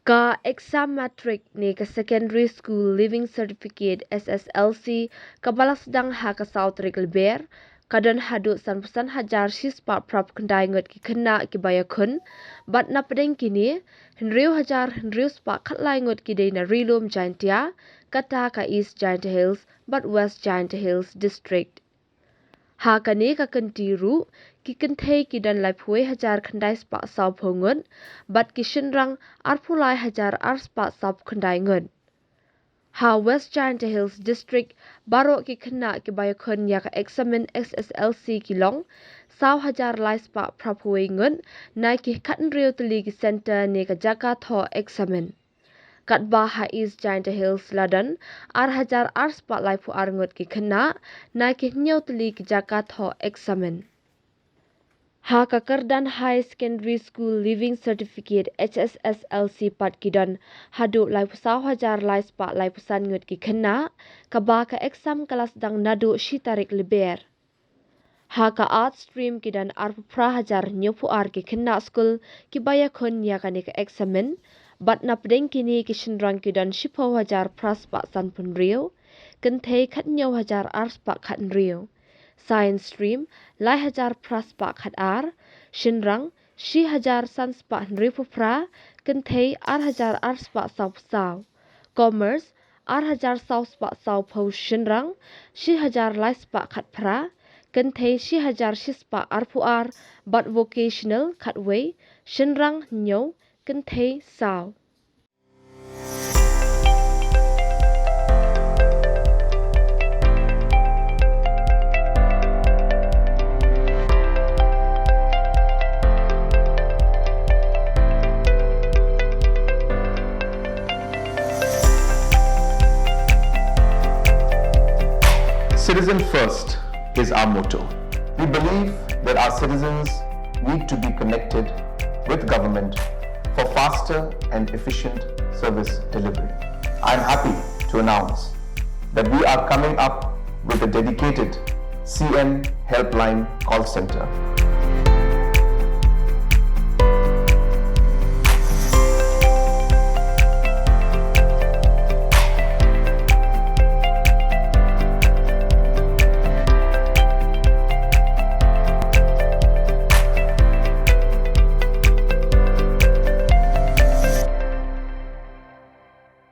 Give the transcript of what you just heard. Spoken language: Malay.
Ka exam Matrik ni ka secondary school living certificate SSLC ka balas dang ha ka South Ber kadon hadu san hajar sispa prap kendai ngut ki kena ki bayakun bat na pedeng kini henriu hajar henriu spa khatlai ngut ki dei na Rilum Jaintia kata ka East Jaintia Hills bat West Jaintia Hills district. Ha kani ka kentiru ki kenthei ki dan lai phuai hajar khandai spa sau phongun bat ki shinrang arphulai hajar ar spa sau khandai ngun. Ha West Jaintia Hills district baro ki khna ki bayakun ya ka examen SSLC ki long sau hajar lai spa praphuai ngun nai ki khatn riu tli ki center ne ka jaka tho examen. Kat ba ha East Jaintia Hills ladan ar hajar ar spa lai phu ar ngut ki khna nai ki nyau tli ki jaka tho examen. Ha ka Kardan High Secondary School Living Certificate HSSLC pat kidan hadu lai pusau hajar lai spa lai pusan ngut ki khna ka ba ka exam kelas dang nadu shitarik liber. Ha ka art stream kidan ar pra hajar nyopu ar ki khna school ki baya khon ya ka ni ka examen bat na pedeng kini ki shinrang kidan shipo hajar praspa san pun rio kenthei khat nyau hajar ar spa khat rio. Science stream lai hajar praspa khat ar shinrang shi hajar san spa ripu pra kenthei ar hajar ar spa sau sau. Commerce ar hajar sau spa sau pho shinrang shi hajar lai spa khat pra kenthei shi hajar shi spa ar pu ar but vocational khat wei shinrang nyau kenthei sau. Citizen first is our motto. We believe that our citizens need to be connected with government for faster and efficient service delivery. I am happy to announce that we are coming up with a dedicated CN helpline call center.